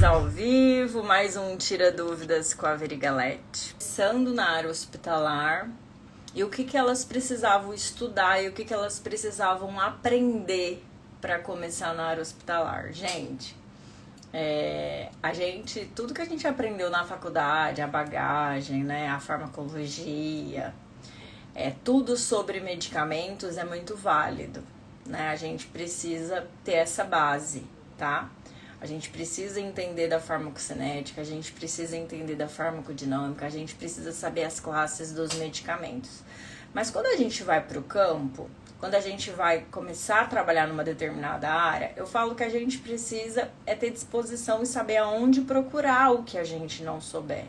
Ao vivo, mais um Tira Dúvidas com a Veri Galete. Pensando na área hospitalar e o que elas precisavam estudar e o que elas precisavam aprender para começar na área hospitalar. Gente, tudo que a gente aprendeu na faculdade, a bagagem, né, a farmacologia, tudo sobre medicamentos é muito válido, né? A gente precisa ter essa base, tá? A gente precisa entender da farmacocinética, a gente precisa entender da farmacodinâmica, a gente precisa saber as classes dos medicamentos. Mas quando a gente vai para o campo, quando a gente vai começar a trabalhar numa determinada área, eu falo que a gente precisa ter disposição e saber aonde procurar o que a gente não souber.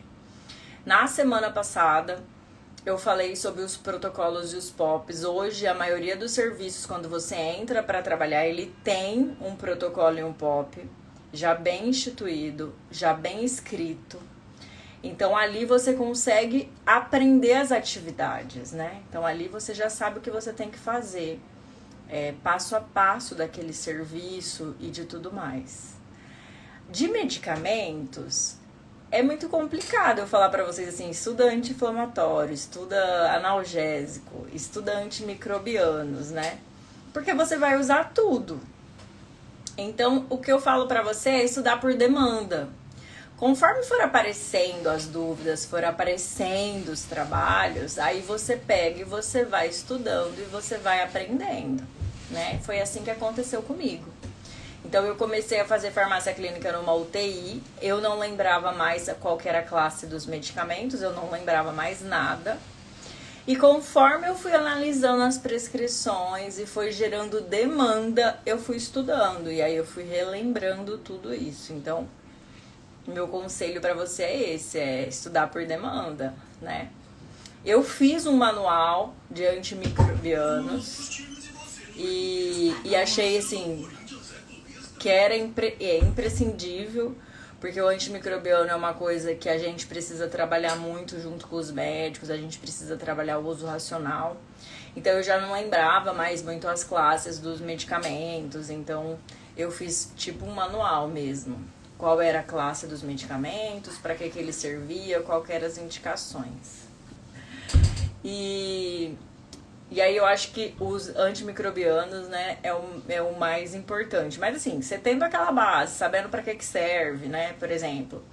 Na semana passada, eu falei sobre os protocolos e os POPs. Hoje, a maioria dos serviços, quando você entra para trabalhar, ele tem um protocolo e um POP já bem instituído, já bem escrito. Então, ali você consegue aprender as atividades, né? Então, ali você já sabe o que você tem que fazer, passo a passo daquele serviço e de tudo mais. De medicamentos, é muito complicado eu falar pra vocês assim, estuda anti-inflamatório, estuda analgésico, estuda antimicrobianos, né? Porque você vai usar tudo. Então, o que eu falo pra você é estudar por demanda. Conforme for aparecendo as dúvidas, for aparecendo os trabalhos, aí você pega e você vai estudando e você vai aprendendo, né? Foi assim que aconteceu comigo. Então, eu comecei a fazer farmácia clínica numa UTI, eu não lembrava mais qual que era a classe dos medicamentos, eu não lembrava mais nada. E conforme eu fui analisando as prescrições e foi gerando demanda, eu fui estudando. E aí eu fui relembrando tudo isso. Então, meu conselho para você é esse, estudar por demanda, né? Eu fiz um manual de antimicrobianos e achei, assim, que era imprescindível, porque o antimicrobiano é uma coisa que a gente precisa trabalhar muito junto com os médicos, a gente precisa trabalhar o uso racional. Então eu já não lembrava mais muito as classes dos medicamentos, então eu fiz tipo um manual mesmo. Qual era a classe dos medicamentos, para que ele servia, qual que eram as indicações. E aí eu acho que os antimicrobianos, né, é o mais importante. Mas assim, você tendo aquela base, sabendo para que serve, né, por exemplo,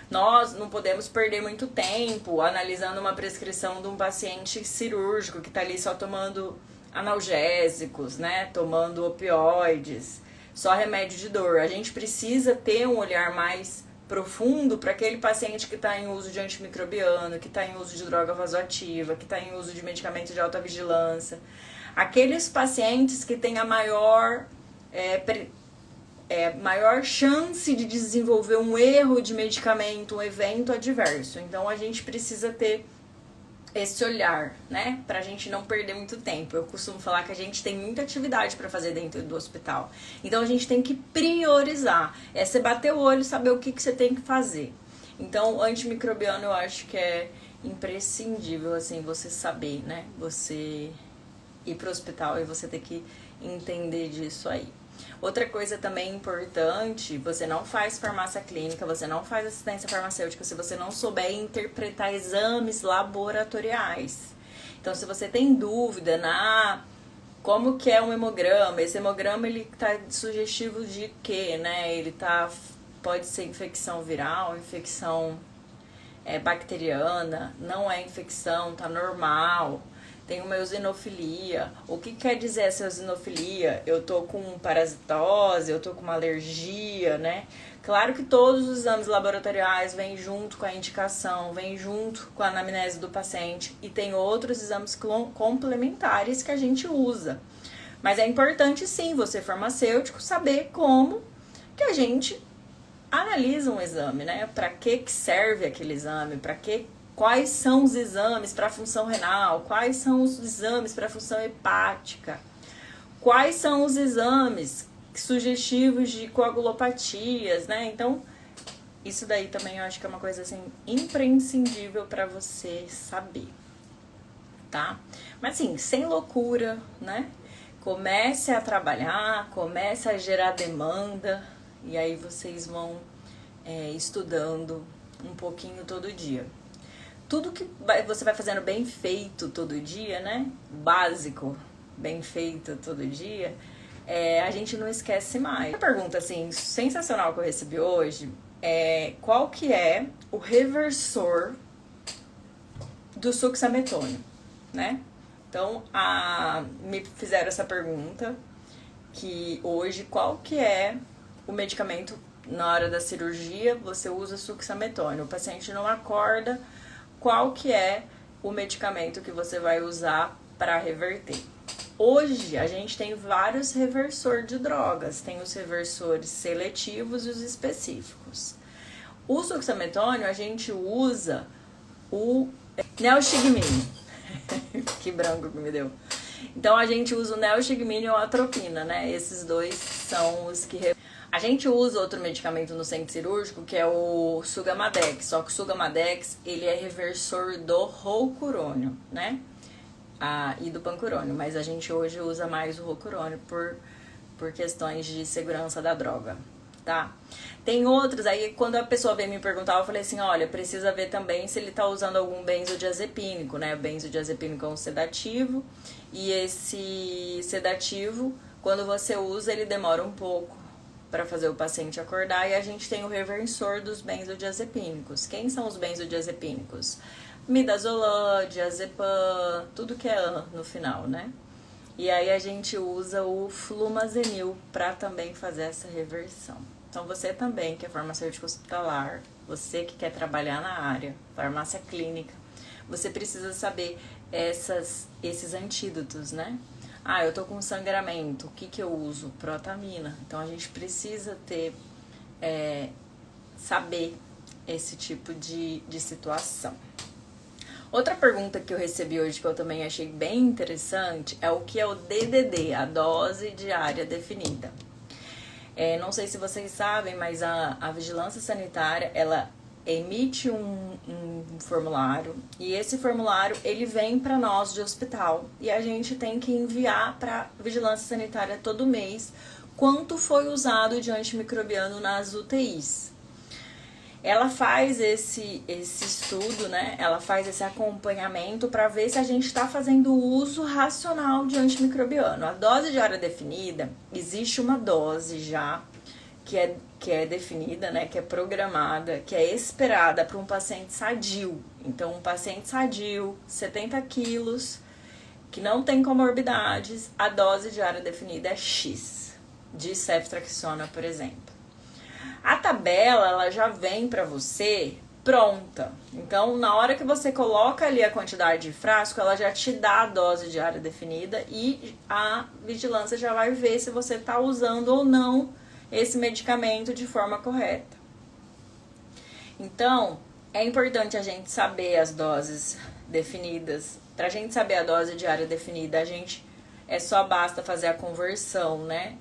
nós não podemos perder muito tempo analisando uma prescrição de um paciente cirúrgico que está ali só tomando analgésicos, né, tomando opioides, só remédio de dor. A gente precisa ter um olhar mais profundo para aquele paciente que está em uso de antimicrobiano, que está em uso de droga vasoativa, que está em uso de medicamento de alta vigilância. Aqueles pacientes que têm a maior chance de desenvolver um erro de medicamento, um evento adverso. Então a gente precisa ter esse olhar, né? Pra gente não perder muito tempo. Eu costumo falar que a gente tem muita atividade para fazer dentro do hospital. Então a gente tem que priorizar. É você bater o olho e saber o que você tem que fazer. Então, antimicrobiano eu acho que é imprescindível, assim, você saber, né? Você ir pro hospital e você ter que entender disso aí. Outra coisa também importante, você não faz farmácia clínica, você não faz assistência farmacêutica se você não souber interpretar exames laboratoriais. Então, se você tem dúvida como que é um hemograma, esse hemograma ele tá sugestivo de quê, né? Pode ser infecção viral, infecção bacteriana, não é infecção, tá normal. Tem uma eosinofilia. O que quer dizer essa eosinofilia? Eu tô com parasitose, eu tô com uma alergia, né? Claro que todos os exames laboratoriais vêm junto com a indicação, vêm junto com a anamnese do paciente e tem outros exames complementares que a gente usa. Mas é importante sim, você farmacêutico, saber como que a gente analisa um exame, né? Para que serve aquele exame, quais são os exames para a função renal, quais são os exames para a função hepática, quais são os exames sugestivos de coagulopatias, né? Então, isso daí também eu acho que é uma coisa assim imprescindível para você saber, tá? Mas assim, sem loucura, né? Comece a trabalhar, comece a gerar demanda e aí vocês vão estudando um pouquinho todo dia. Tudo que você vai fazendo bem feito todo dia, né? Básico, bem feito todo dia, a gente não esquece mais. Uma pergunta, assim, sensacional que eu recebi hoje qual que é o reversor do succinilcolina, né? Então, me fizeram essa pergunta, que hoje, qual que é o medicamento na hora da cirurgia, você usa succinilcolina. O paciente não acorda, qual que é o medicamento que você vai usar para reverter? Hoje, a gente tem vários reversores de drogas. Tem os reversores seletivos e os específicos. O succinilcolina, a gente usa o neostigmine. Que branco que me deu. Então, a gente usa o neostigmine ou a atropina, né? Esses dois são os que... A gente usa outro medicamento no centro cirúrgico, que é o Sugamadex. Só que o Sugamadex, ele é reversor do roucurônio, né? E do pancurônio. Mas a gente hoje usa mais o roucurônio por questões de segurança da droga, tá? Tem outros, aí quando a pessoa veio me perguntar, eu falei assim, olha, precisa ver também se ele tá usando algum benzodiazepínico, né? O benzodiazepínico é um sedativo, e esse sedativo, quando você usa, ele demora um pouco para fazer o paciente acordar, e a gente tem o reversor dos benzodiazepínicos. Quem são os benzodiazepínicos? Midazolam, diazepam, tudo que é no final, né? E aí a gente usa o flumazenil para também fazer essa reversão. Então você também, que é farmacêutico hospitalar, você que quer trabalhar na área, farmácia clínica, você precisa saber esses antídotos, né? Eu tô com sangramento, o que eu uso? Protamina. Então a gente precisa saber esse tipo de situação. Outra pergunta que eu recebi hoje, que eu também achei bem interessante, é o que é o DDD, a dose diária definida. Não sei se vocês sabem, mas a Vigilância Sanitária, ela emite um formulário, e esse formulário, ele vem para nós de hospital, e a gente tem que enviar para Vigilância Sanitária todo mês quanto foi usado de antimicrobiano nas UTIs. Ela faz esse estudo, né? Ela faz esse acompanhamento para ver se a gente está fazendo uso racional de antimicrobiano. A dose diária definida, existe uma dose já que é definida, né? Que é programada, que é esperada para um paciente sadio. Então, um paciente sadio, 70 quilos, que não tem comorbidades, a dose diária definida é X, de ceftriaxona, por exemplo. A tabela, ela já vem para você pronta. Então, na hora que você coloca ali a quantidade de frasco, ela já te dá a dose diária definida e a vigilância já vai ver se você está usando ou não esse medicamento de forma correta. Então, é importante a gente saber as doses definidas. Para a gente saber a dose diária definida, só basta fazer a conversão, né?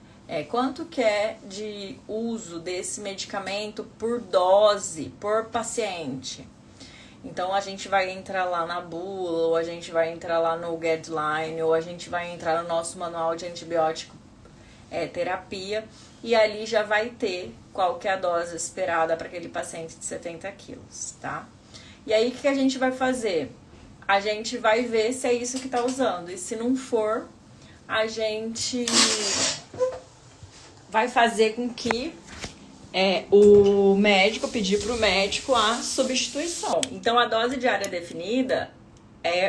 Quanto que é de uso desse medicamento por dose, por paciente. Então, a gente vai entrar lá na bula, ou a gente vai entrar lá no guideline, ou a gente vai entrar no nosso manual de antibiótico terapia, e ali já vai ter qual que é a dose esperada para aquele paciente de 70 quilos, tá? E aí, o que a gente vai fazer? A gente vai ver se é isso que está usando, e se não for, a gente vai fazer com que o médico, pedir para o médico a substituição. Então, a dose diária definida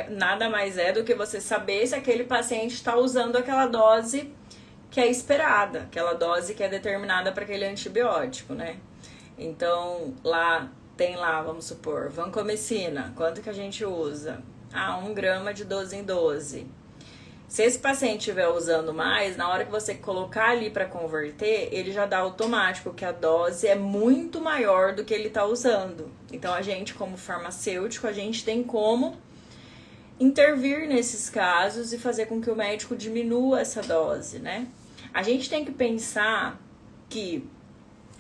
nada mais do que você saber se aquele paciente está usando aquela dose que é esperada, aquela dose que é determinada para aquele antibiótico, né? Então, tem lá, vamos supor, vancomicina, quanto que a gente usa? 1 grama de 12 em 12. Se esse paciente estiver usando mais, na hora que você colocar ali para converter, ele já dá automático que a dose é muito maior do que ele está usando. Então, a gente, como farmacêutico, a gente tem como intervir nesses casos e fazer com que o médico diminua essa dose, né? A gente tem que pensar que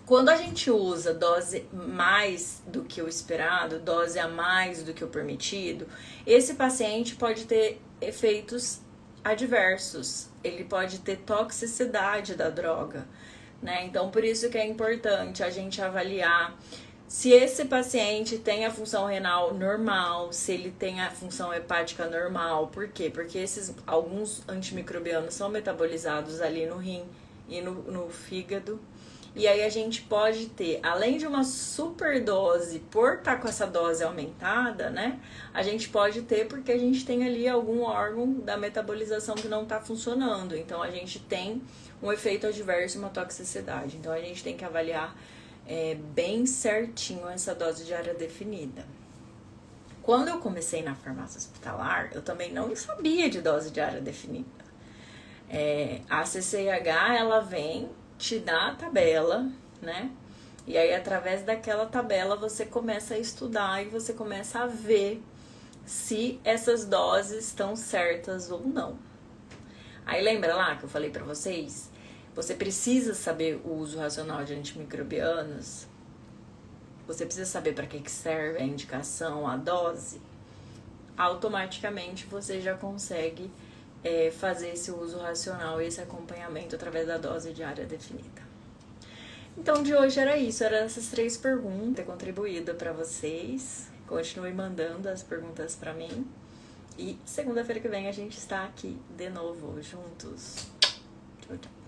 quando a gente usa dose mais do que o esperado, dose a mais do que o permitido, esse paciente pode ter efeitos adversos, ele pode ter toxicidade da droga, né? Então, por isso que é importante a gente avaliar se esse paciente tem a função renal normal, se ele tem a função hepática normal. Por quê? Porque alguns antimicrobianos são metabolizados ali no rim e no fígado. E aí a gente pode ter, além de uma superdose, por estar com essa dose aumentada, né? A gente pode ter porque a gente tem ali algum órgão da metabolização que não está funcionando. Então a gente tem um efeito adverso, uma toxicidade. Então a gente tem que avaliar bem certinho essa dose diária definida. Quando eu comecei na farmácia hospitalar, eu também não sabia de dose diária definida. A CCIH, ela vem te dá a tabela, né? E aí, através daquela tabela, você começa a estudar e você começa a ver se essas doses estão certas ou não. Aí, lembra lá que eu falei pra vocês? Você precisa saber o uso racional de antimicrobianos? Você precisa saber para que serve a indicação, a dose? Automaticamente, você já consegue fazer esse uso racional e esse acompanhamento através da dose diária definida. Então, de hoje era isso, eram essas 3 perguntas, ter contribuído para vocês. Continue mandando as perguntas para mim. E segunda-feira que vem a gente está aqui de novo, juntos. Tchau, tchau.